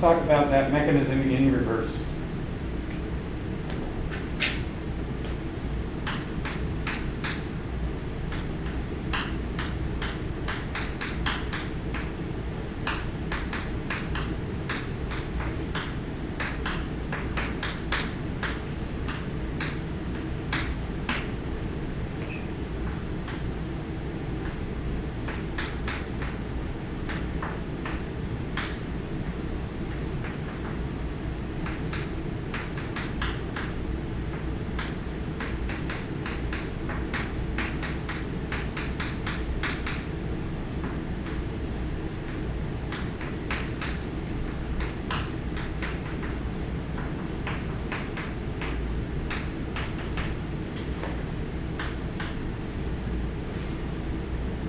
talk about that mechanism in reverse.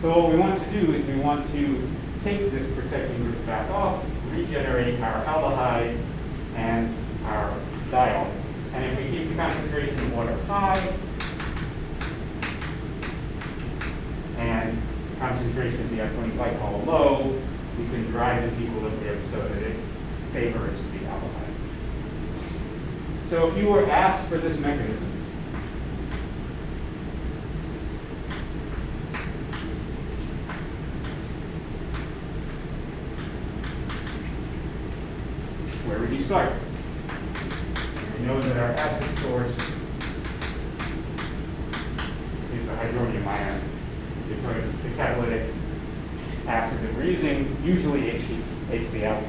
So what we want to do is we want to take this protecting group back off, regenerate our aldehyde and our diol. And if we keep the concentration of water high and concentration of the ethylene glycol low, we can drive this equilibrium so that it favors the aldehyde. So if you were asked for this mechanism, where would you start? We know that our acid source is the hydronium ion because the catalytic acid that we're using, usually HCl,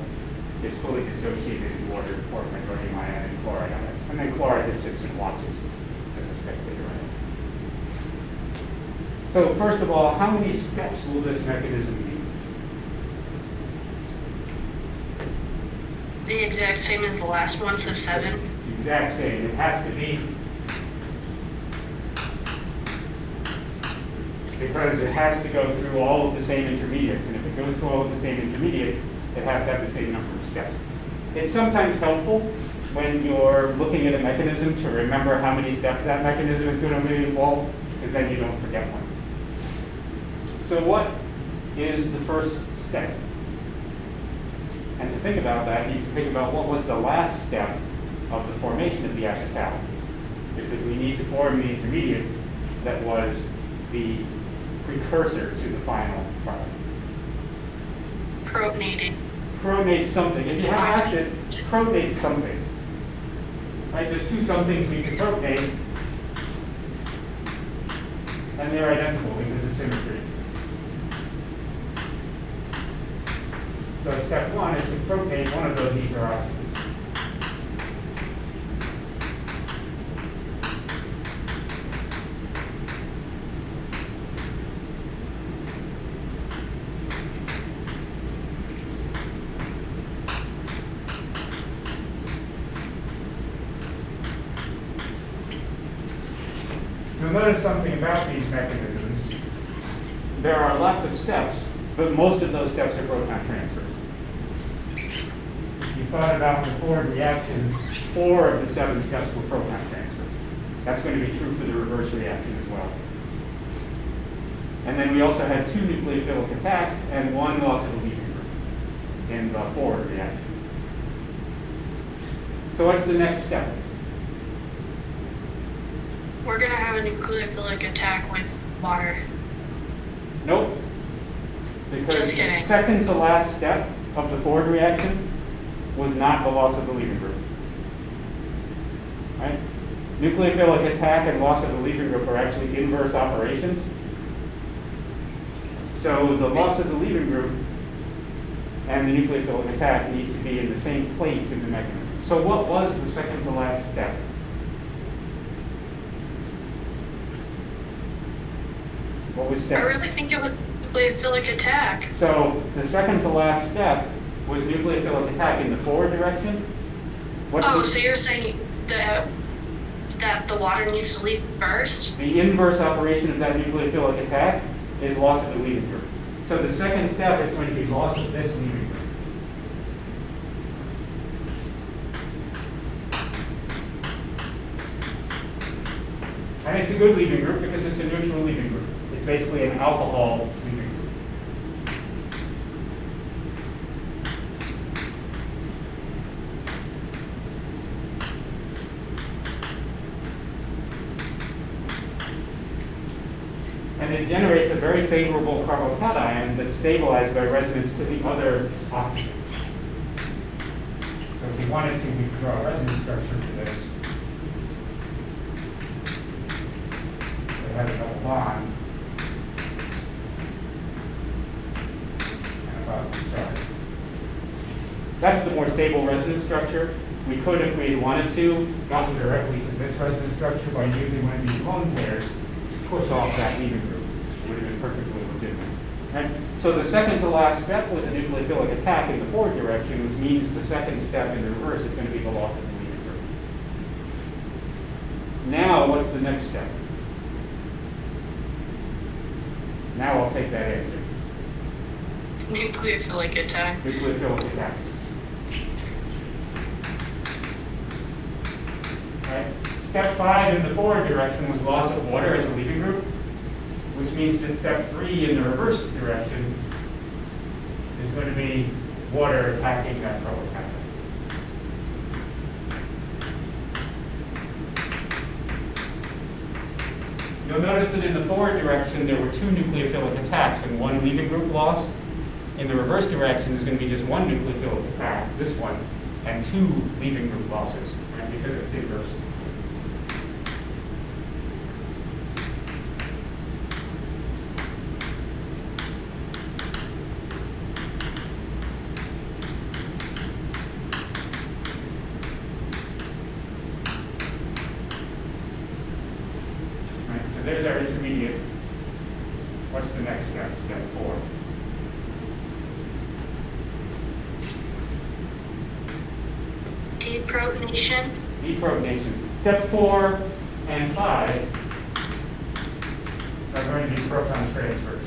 is fully dissociated in water to form hydronium ion and chloride ion. And then chloride just sits and watches as a spectator ion. So first of all, how many steps will this mechanism be? The exact same as the last one, so 7. The exact same. It has to be because it has to go through all of the same intermediates. And if it goes through all of the same intermediates, it has to have the same number of steps. It's sometimes helpful when you're looking at a mechanism to remember how many steps that mechanism is going to involve, because then you don't forget one. So what is the first step? And to think about that, you can think about what was the last step of the formation of the acetal. Because we need to form the intermediate that was the precursor to the final product. Protonated. Protonate something. If you have acid, protonate something. Right? There's two somethings we can protonate, and they're identical because of symmetry. So step one is to protonate one of those ether oxygens. You'll notice something about these mechanisms. There are lots of steps, but most of those steps are proton transfers. You thought about the Ford reaction, 4 of the 7 steps were proton transfer. That's going to be true for the reverse reaction as well. And then we also had 2 nucleophilic attacks and 1 loss of a leaving group in the Ford reaction. So what's the next step? We're going to have a nucleophilic attack with water. Nope. Because Just kidding. the second to last step of the Ford reaction was not the loss of the leaving group. Right? Nucleophilic attack and loss of the leaving group are actually inverse operations. So the loss of the leaving group and the nucleophilic attack need to be in the same place in the mechanism. So what was the second to last step? What was step? I really think it was nucleophilic attack. So the second to last step was nucleophilic attack in the forward direction. So you're saying that the water needs to leave first? The inverse operation of that nucleophilic attack is loss of the leaving group. So the second step is going to be loss of this leaving group. And it's a good leaving group because it's a neutral leaving group. It's basically an alcohol leaving group. And it generates a very favorable carbocation that's stabilized by resonance to the other oxygen. So if we wanted to, we could draw a resonance structure for this. It has a double bond and a positive charge. That's the more stable resonance structure. We could, if we wanted to, go directly to this resonance structure by using one of these lone pairs to push off that leaving group. It would have been perfectly legitimate. Right? So the second to last step was a nucleophilic attack in the forward direction, which means the second step in the reverse is going to be the loss of the leaving group. Now, what's the next step? Now I'll take that answer. Nucleophilic attack. Nucleophilic attack. Right? Step 5 in the forward direction was loss of water as a leaving group, which means that step 3 in the reverse direction is going to be water attacking that carbocation. You'll notice that in the forward direction there were 2 nucleophilic attacks and 1 leaving group loss. In the reverse direction there's going to be just 1 nucleophilic attack, this one, and 2 leaving group losses, right, because it's inverse. There's our intermediate. What's the next step? Step 4. Deprotonation. Deprotonation. Step 4 and 5 are going to be proton transfers.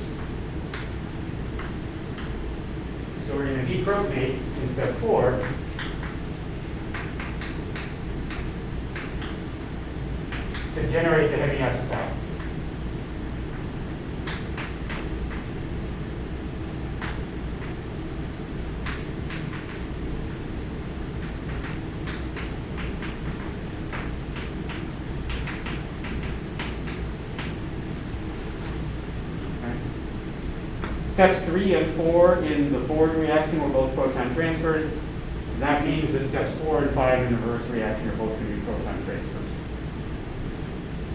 So we're going to deprotonate in step 4. To generate the heavy acetal. Steps 3 and 4 in the forward reaction were both proton transfers. That means that steps 4 and 5 in the reverse reaction are both going to be proton transfers.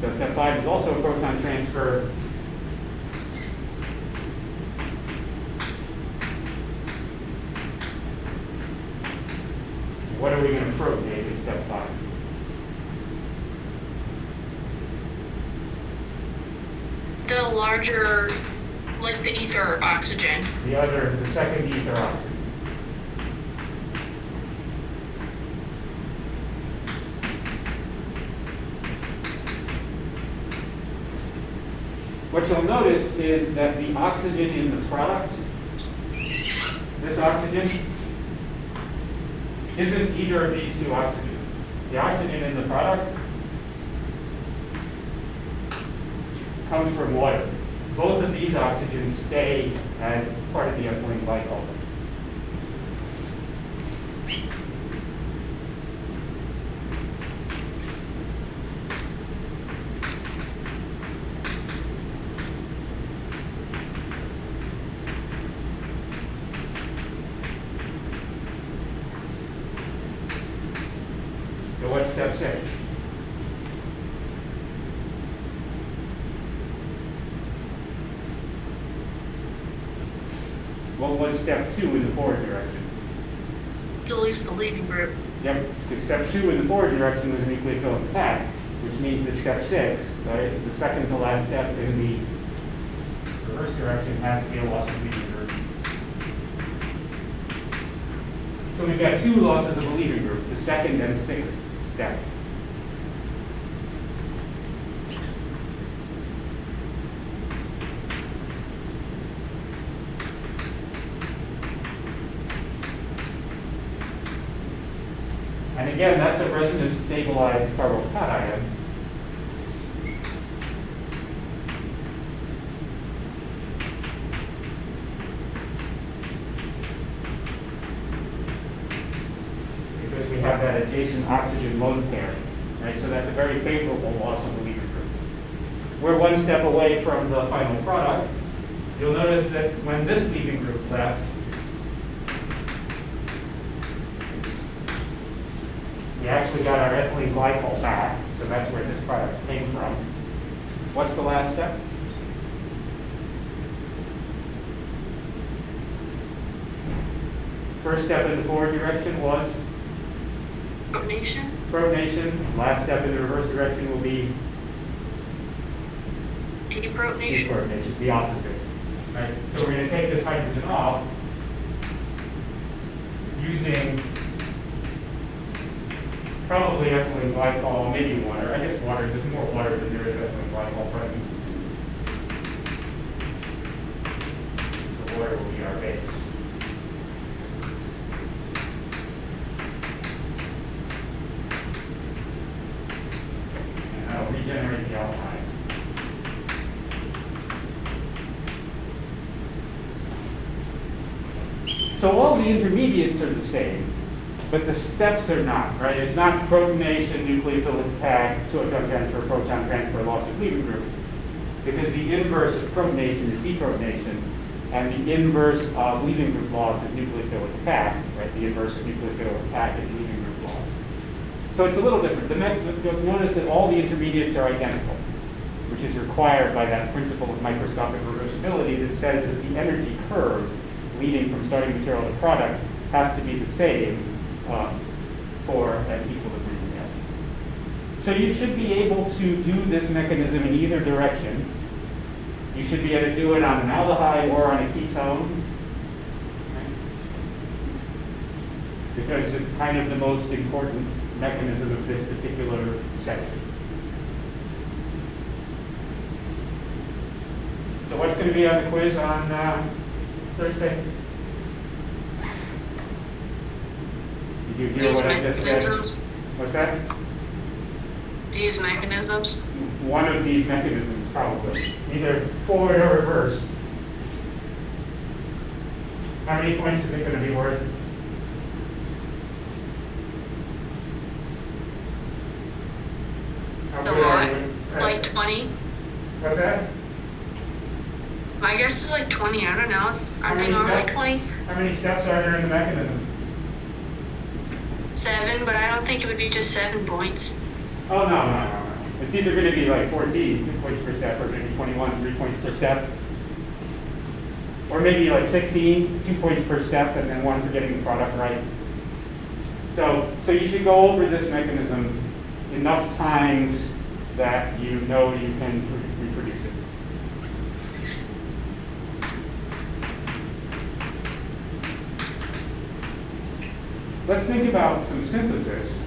So step 5 is also a proton transfer. What are we going to protonate in step 5? The larger, like the ether oxygen. The second ether oxygen. What you'll notice is that the oxygen in the product, this oxygen, isn't either of these 2 oxygens. The oxygen in the product comes from water. Both of these oxygens stay as part of the ethylene glycol. So what's step 6? What was step 2 in the forward direction? Delete the leaving group. Yep, because step 2 in the forward direction was a nucleophilic attack, which means that step 6, right, the second to last step in the reverse direction, has to be a loss of leaving group. So we've got 2 losses of a leaving group, the second and 6th step. And again, that's a resonance stabilized carbocation. Because we have that adjacent oxygen lone pair, right? So that's a very favorable loss of the leaving group. we're one step away from the final product. You'll notice that when this leaving group left, we actually got our ethylene glycol back, so that's where this product came from. What's the last step? First step in the forward direction was? Protonation. Protonation. Last step in the reverse direction will be? Deprotonation. Deprotonation, the opposite. Right? So we're going to take this hydrogen off using probably ethylene glycol, maybe water. I guess water, there's more water than there is ethylene glycol present. The water will be our base. And that'll regenerate the alkyne. So all the intermediates are the same, but the steps are not, right? It's not protonation, nucleophilic attack, two-electron transfer, proton transfer, loss of leaving group, because the inverse of protonation is deprotonation, and the inverse of leaving group loss is nucleophilic attack, right? The inverse of nucleophilic attack is leaving group loss. So it's a little different. You'll notice that all the intermediates are identical, which is required by that principle of microscopic reversibility that says that the energy curve leading from starting material to product has to be the same for an equilibrium reaction. So you should be able to do this mechanism in either direction. You should be able to do it on an aldehyde or on a ketone, right? Because it's kind of the most important mechanism of this particular section. So what's going to be on the quiz on Thursday? Did you hear what I just said? What's that? These mechanisms? One of these mechanisms, probably. Either forward or reverse. How many points is it going to be worth? How A good are lot. you with- Like 20. What's that? My guess is like 20. I don't know. How Are they many normally steps? 20? How many steps are there in the mechanism? 7, but I don't think it would be just 7 points. Oh, no. It's either going to be like 14, 2 points per step, or maybe 21, 3 points per step. Or maybe like 16, 2 points per step, and then 1 for getting the product right. So you should go over this mechanism enough times that you know you can reproduce it. Let's think about some synthesis.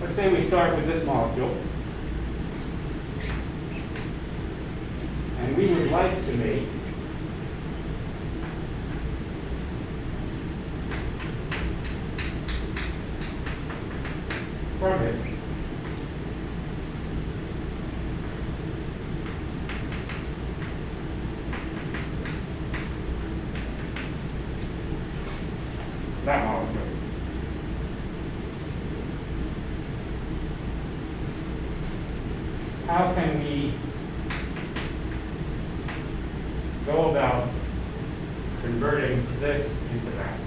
Let's say we start with this molecule. And we would like to make from it that molecule. How can we go about converting this into that?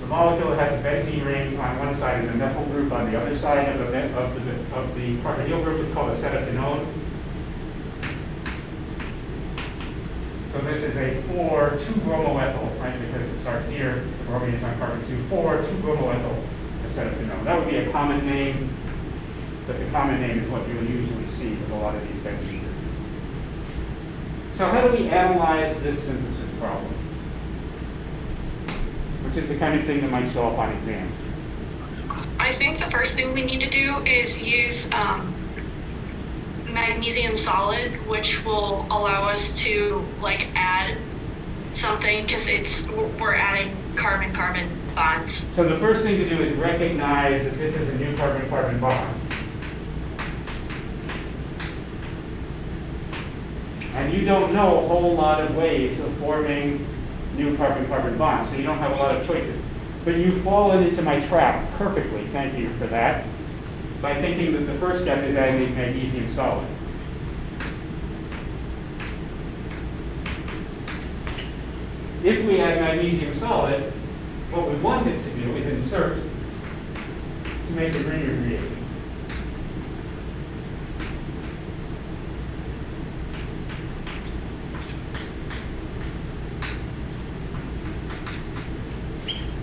The molecule has a benzene ring on one side and a methyl group on the other side of the carbonyl group. It's called acetophenone. So this is a 4,2-bromoethyl, right? Because it starts here, the bromine is on carbon 2, 4,2-bromoethyl acetophenone. That would be a common name, but the common name is what you'll usually see with a lot of these benzene groups. So how do we analyze this synthesis problem? Which is the kind of thing that might show up on exams. I think the first thing we need to do is use magnesium solid, which will allow us to like add something because we're adding carbon-carbon bonds. So the first thing to do is recognize that this is a new carbon-carbon bond. And you don't know a whole lot of ways of forming new carbon-carbon bonds, so you don't have a lot of choices. But you've fallen into my trap perfectly, thank you for that, by thinking that the first step is adding magnesium solid. If we add magnesium solid, what we want it to do is insert to make a Grignard reagent.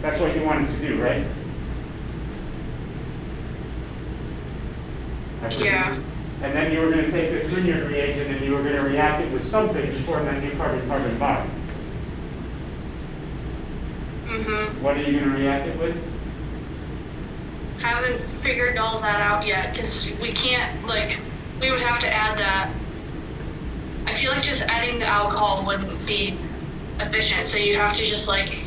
That's what you wanted to do, right? Yeah. And then you were going to take this Grignard reagent and you were going to react it with something to form that new carbon-carbon bond. Mm-hmm. What are you going to react it with? Haven't figured all that out yet because we can't, like, we would have to add that. I feel like just adding the alcohol wouldn't be efficient, so you'd have to just, like,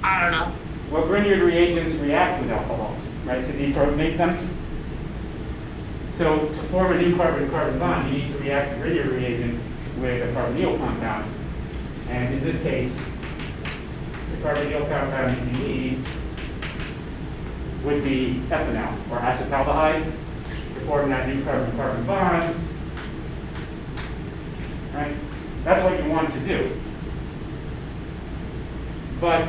I don't know. Well, Grignard reagents react with alcohols, right, to deprotonate them. So to form a new carbon-carbon bond, you need to react the Grignard reagent with a carbonyl compound. And in this case, the carbonyl compound you need would be ethanol, or acetaldehyde, to form that new carbon-carbon bond. Right? That's what you want to do. But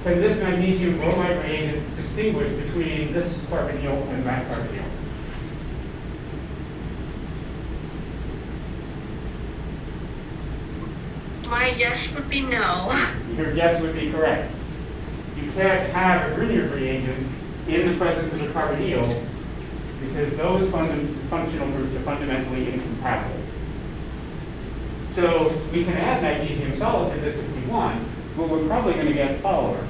can this magnesium bromide reagent distinguish between this carbonyl and that carbonyl? My guess would be no. Your guess would be correct. You can't have a Grignard reagent in the presence of a carbonyl because those functional groups are fundamentally incompatible. So we can add magnesium solid to this if we want, but we're probably going to get polymer.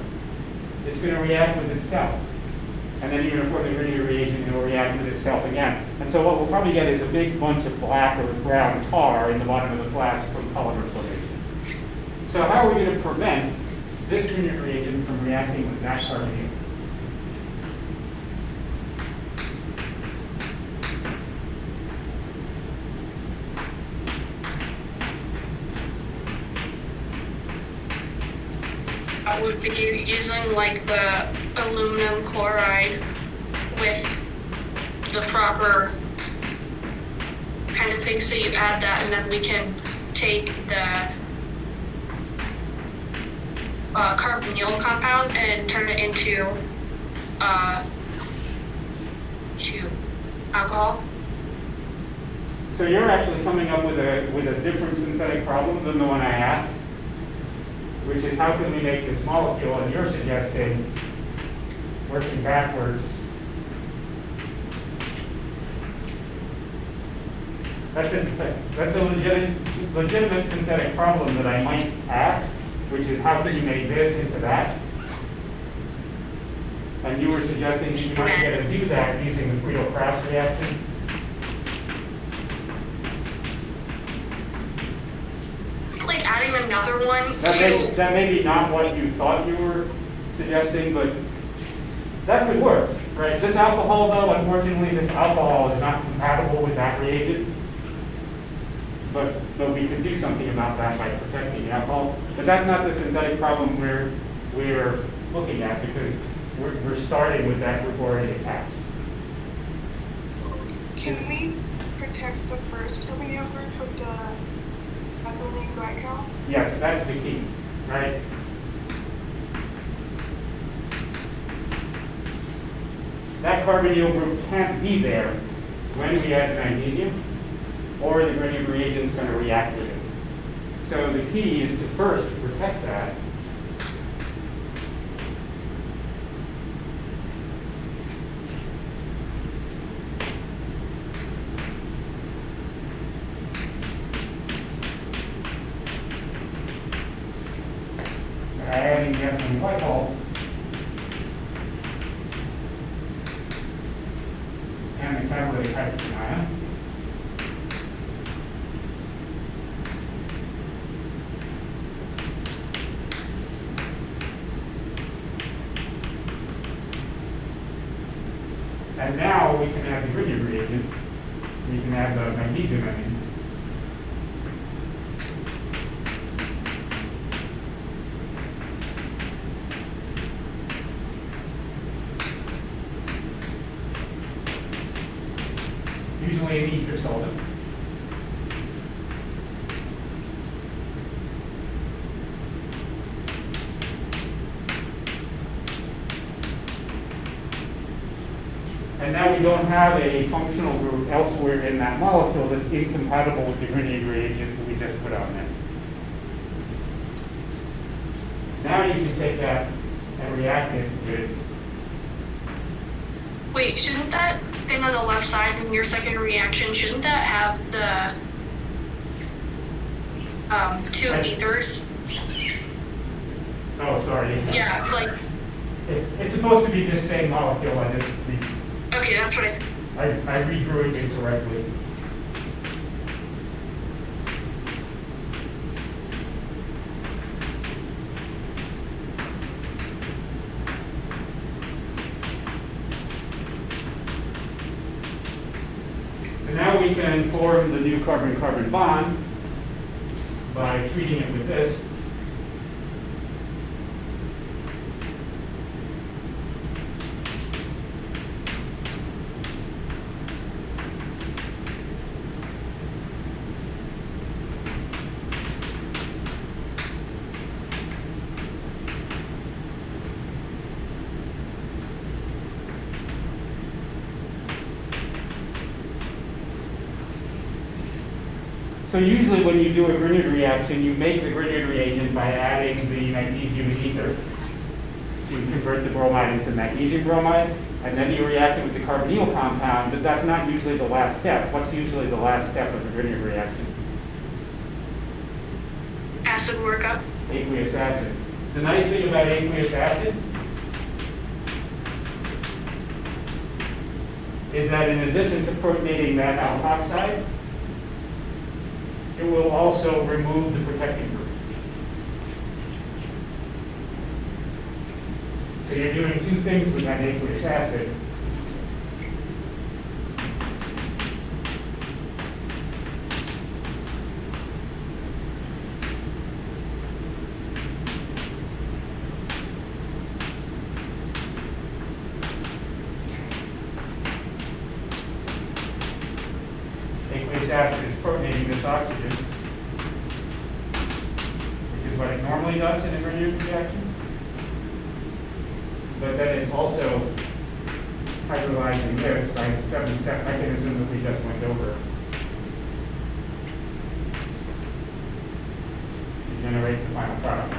It's going to react with itself. And then you're going to form the Grignard reagent and it will react with itself again. And so what we'll probably get is a big bunch of black or brown tar in the bottom of the flask from polymer formation. So how are we going to prevent this Grignard reagent from reacting with that carbonyl? I would be using like the aluminum chloride with the proper kind of thing. So you add that, and then we can take the carbonyl compound and turn it into alcohol. So you're actually coming up with a different synthetic problem than the one I asked, which is how can we make this molecule, and you're suggesting, working backwards, that's a legitimate synthetic problem that I might ask, which is how can you make this into that? And you were suggesting that you might be able to do that using the Friedel-Crafts reaction. Like adding another one That may be not what you thought you were suggesting, but that could work, right? This alcohol, though, unfortunately, this alcohol is not compatible with that reagent. But we could do something about that by protecting the alcohol. But that's not the synthetic problem we're looking at because we're starting with that group already attached. Can we protect the first carbonyl group with the ethylene glycol? Yes, that's the key, right? That carbonyl group can't be there when we add the magnesium, or the Grignard reagent's going to react with it. So the key is to first protect that. By adding the ethylene glycol. and the catalytic hydrogen ion. And now we can add the Grignard reagent. We can add the magnesium in. Usually an ether solvent. And now we don't have a functional group elsewhere in that molecule that's incompatible with the Grignard reagent that we just put on there. Now you can take that and react it with. Wait, shouldn't that thing on the left side in your second reaction, shouldn't that have the two ethers? Oh, sorry. Yeah, like. It's supposed to be this same molecule. Okay, that's what I redrew it incorrectly. So now we can form the new carbon-carbon bond by treating it with this. So usually when you do a Grignard reaction, you make the Grignard reagent by adding the magnesium ether. You convert the bromide into magnesium bromide, and then you react it with the carbonyl compound, but that's not usually the last step. What's usually the last step of the Grignard reaction? acid workup. Aqueous acid. The nice thing about aqueous acid is that in addition to protonating that alkoxide, it will also remove the protecting group. So you're doing two things with that aqueous acid. Aqueous acid is protonating this oxygen, which is what it normally does in a Grignard reaction. But then it's also hydrolyzing this by the 7-step mechanism that we just went over to generate the final product.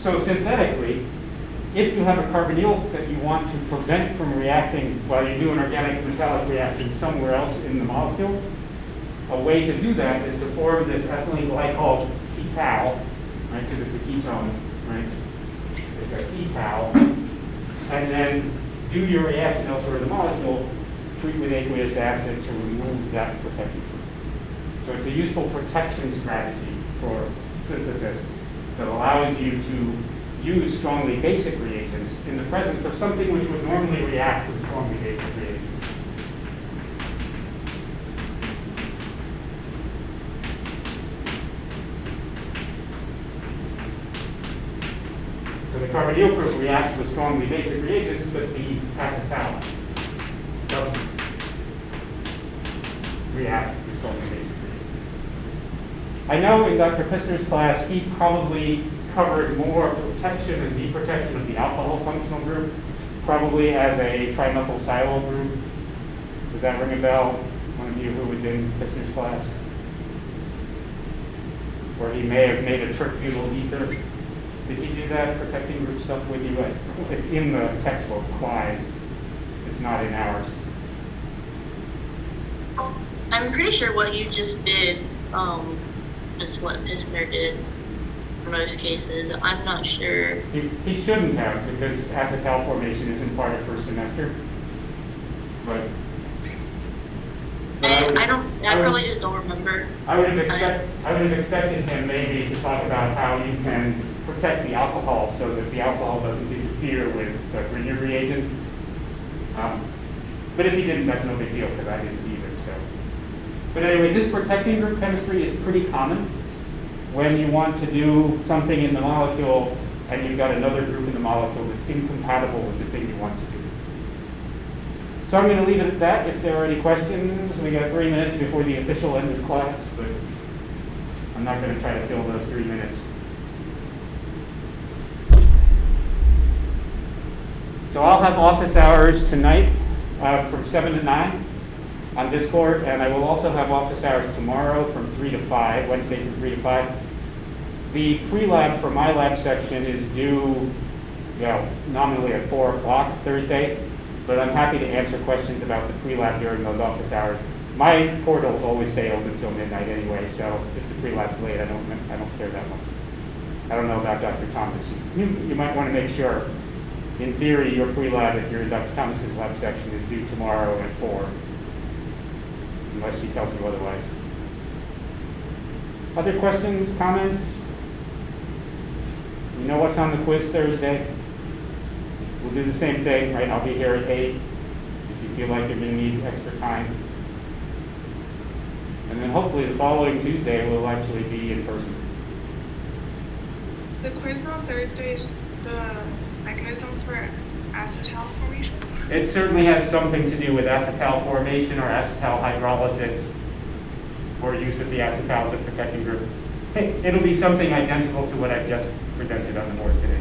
So synthetically, if you have a carbonyl that you want to prevent from reacting while you do an organic metallic reaction somewhere else in the molecule, a way to do that is to form this ethylene glycol ketal, right? Because it's a ketone, right? It's a ketal, and then do your reaction elsewhere in the molecule, treat with aqueous acid to remove that protective group. So it's a useful protection strategy for synthesis that allows you to use strongly basic reagents in the presence of something which would normally react with strongly basic reagents. So the carbonyl group reacts with strongly basic reagents, but the acetal doesn't react with strongly basic reagents. I know in Dr. Pissner's class, he probably covered more protection and deprotection of the alcohol functional group, probably as a trimethylsilyl group. Does that ring a bell? One of you who was in Pissner's class? Or he may have made a terpbutyl ether. Did he do that protecting group stuff with you? It's in the textbook, Clyde. It's not in ours. I I'm pretty sure what you just did is what Pissner did for most cases. I'm not sure. He shouldn't have, because acetal formation isn't part of first semester. But I probably just don't remember. I would have expected him maybe to talk about how you can protect the alcohol so that the alcohol doesn't interfere with the Grignard reagents. But if he didn't, that's no big deal, because I didn't either. So, but anyway, this protecting group chemistry is pretty common when you want to do something in the molecule and you've got another group in the molecule that's incompatible with the thing you want to do. So I'm going to leave it at that. If there are any questions, we got 3 minutes before the official end of class, but I'm not going to try to fill those 3 minutes. So I'll have office hours tonight from 7 to 9 on Discord, and I will also have office hours tomorrow from 3 to 5, Wednesday from 3 to 5. The pre-lab for my lab section is due, nominally at 4 o'clock Thursday, but I'm happy to answer questions about the pre-lab during those office hours. My portals always stay open until midnight anyway, so if the pre-lab's late, I don't care that much. I don't know about Dr. Thomas. You might want to make sure. In theory, your pre-lab, if you're in Dr. Thomas's lab section, is due tomorrow at 4, unless she tells you otherwise. Other questions, comments? You know what's on the quiz Thursday? We'll do the same thing, right? I'll be here at 8 if you feel like you're going to need extra time. And then hopefully the following Tuesday we'll actually be in person. The quiz on Thursday is the mechanism for acetal formation? It certainly has something to do with acetal formation or acetal hydrolysis or use of the acetals as a protecting group. It'll be something identical to what I've just presented on the board today.